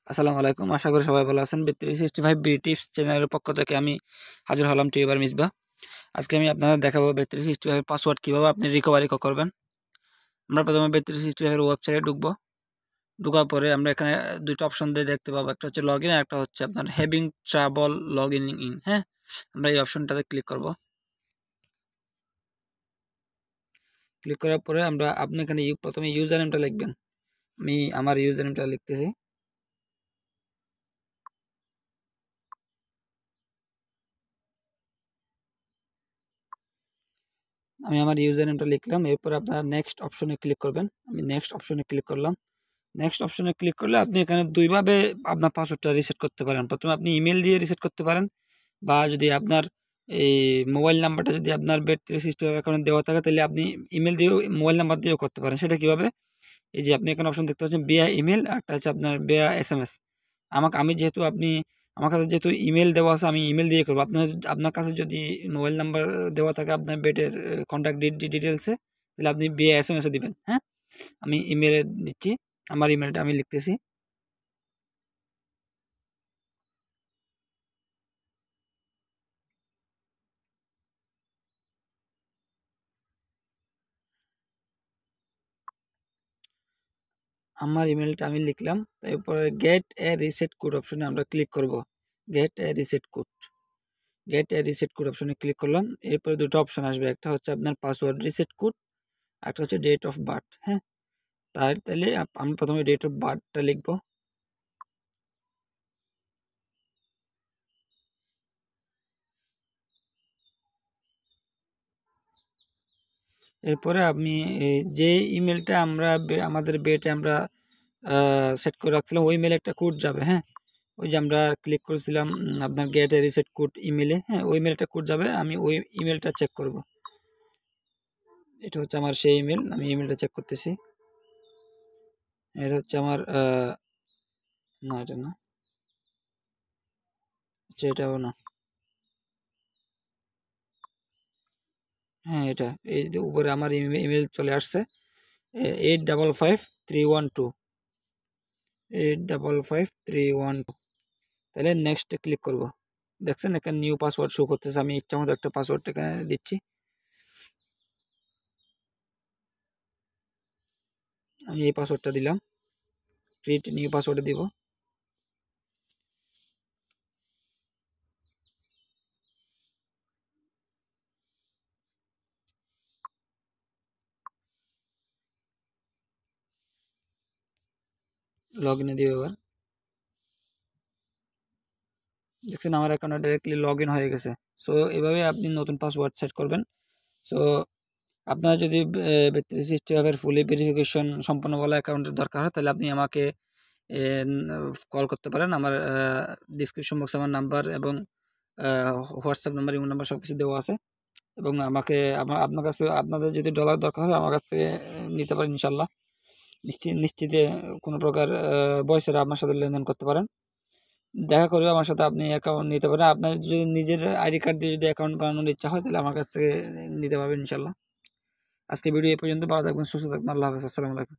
আসসালামু আলাইকুম। আশা করি সবাই ভালো আছেন। 365 বি টিপস চ্যানেলের পক্ষ থেকে আমি হাজির হলাম টিউবার মিসবাহ। আজকে আমি আপনাদের দেখাবো 365 পাসওয়ার্ড কিভাবে আপনি রিকভারি করবেন। আমরা প্রথমে 365 এর ওয়েবসাইটে ঢুকবো। ঢোকার পরে আমরা এখানে দুইটা অপশন দিয়ে দেখতে পাবো, একটা হচ্ছে লগইন আর একটা হচ্ছে আপনার হ্যাভিং ট্রাবল লগইন ইন। হ্যাঁ, আমরা এই অপশনটাতে ক্লিক করব। ক্লিক করার পরে আপনি এখানে প্রথমে ইউজার নেমটা লিখবেন। আমি আমার ইউজার নেমটা লিখতেছি। আমি আমার ইউজার নেমটা লিখলাম। এরপর আপনারা নেক্সট অপশনে ক্লিক করবেন। আমি নেক্সট অপশনে ক্লিক করলাম। নেক্সট অপশনে ক্লিক করলে আপনি এখানে দুইভাবে আপনার পাসওয়ার্ডটা রিসেট করতে পারেন। প্রথমে আপনি ইমেল দিয়ে রিসেট করতে পারেন, বা যদি আপনার এই মোবাইল নাম্বারটা যদি আপনার bet365 অ্যাকাউন্টে দেওয়া থাকে তাহলে আপনি ইমেল দিয়েও মোবাইল নাম্বার দিয়েও করতে পারেন। সেটা কীভাবে? এই যে আপনি এখানে অপশন দেখতে পাচ্ছেন বিয়া ইমেল, একটা হচ্ছে আপনার বিয়া SMS। আমি যেহেতু আমার কাছে যেহেতু ইমেল দেওয়া আছে, আমি ইমেল দিয়ে করবো। আপনার কাছে যদি মোবাইল নাম্বার দেওয়া থাকে আপনার বেটের কন্ট্যাক্ট ডিটেলসে, তাহলে আপনি বিয়া SMS-এ দিবেন। হ্যাঁ, আমি ইমেলে দিচ্ছি। আমার ইমেলটা আমি লিখতেছি। আমার ইমেলটা আমি লিখলাম। তারপরে গেট এ রিসেট কোড অপশনে আমরা ক্লিক করব। গেট এ রিসেট কোড অপশনে ক্লিক করলাম। এরপরে দুটো অপশন আসবে, একটা হচ্ছে আপনার পাসওয়ার্ড রিসেট কোড, একটা হচ্ছে ডেট অফ বার্থ। হ্যাঁ, তাহলে আমি প্রথমে ডেট অফ বার্থটা লিখবো। এরপরে আপনি যে ইমেলটা আমাদের বেটে আমরা সেট করে রাখছিলাম, ওই মেলে একটা কোড যাবে। হ্যাঁ, ওই যে আমরা ক্লিক করেছিলাম আপনার গেট এ রিসেট কোড ইমেলে। হ্যাঁ, ওই মেলটা কোড যাবে। আমি ওই ইমেলটা চেক করব। এটা হচ্ছে আমার সেই ইমেল। আমি ইমেলটা চেক করতেছি। এটা হচ্ছে আমার না, এটা না, আচ্ছা এটাও না। হ্যাঁ, এটা এই যে উপরে আমার ইমেল চলে আসছে 855312 855312। তাহলে নেক্সটে ক্লিক করব। দেখছেন এখানে নিউ পাসওয়ার্ড শো করতেছে। আমি ইচ্ছা মতো একটা পাসওয়ার্ড এখানে দিচ্ছি। আমি এই পাসওয়ার্ডটা দিলাম। ক্রিয়েট নিউ পাসওয়ার্ডে দিব। লগ ইনে দিব এবার। দেখছেন আমার অ্যাকাউন্টে ডাইরেক্টলি লগ ইন হয়ে গেছে। সো এভাবে আপনি নতুন পাসওয়ার্ড সেট করবেন। সো আপনার যদি 365 ফুলি ভেরিফিকেশন সম্পন্ন বলা অ্যাকাউন্টের দরকার হয়, তাহলে আপনি আমাকে কল করতে পারেন। আমার ডিসক্রিপশন বক্সে আমার নাম্বার এবং হোয়াটসঅ্যাপ নাম্বার, ইমো নাম্বার সব কিছু দেওয়া আছে। এবং আপনার কাছে আপনাদের যদি ডলার দরকার হয় আমার কাছ থেকে নিতে পারেন ইনশাল্লাহ। নিশ্চিতে কোনো প্রকার ভয় ছাড়া আপনার সাথে লেনদেন করতে পারেন। দেখা করবে আমার সাথে, আপনি অ্যাকাউন্ট নিতে পারেন। আপনার যদি নিজের আইডি কার্ড দিয়ে যদি অ্যাকাউন্ট বানানোর ইচ্ছা হয় তাহলে আমার কাছ থেকে নিতে পারবেন ইনশাল্লাহ। আজকে ভিডিও এই পর্যন্ত। ভালো থাকবেন, সুস্থ থাকবেন। আল্লাহ হাফেজ। আসসালামু আলাইকুম।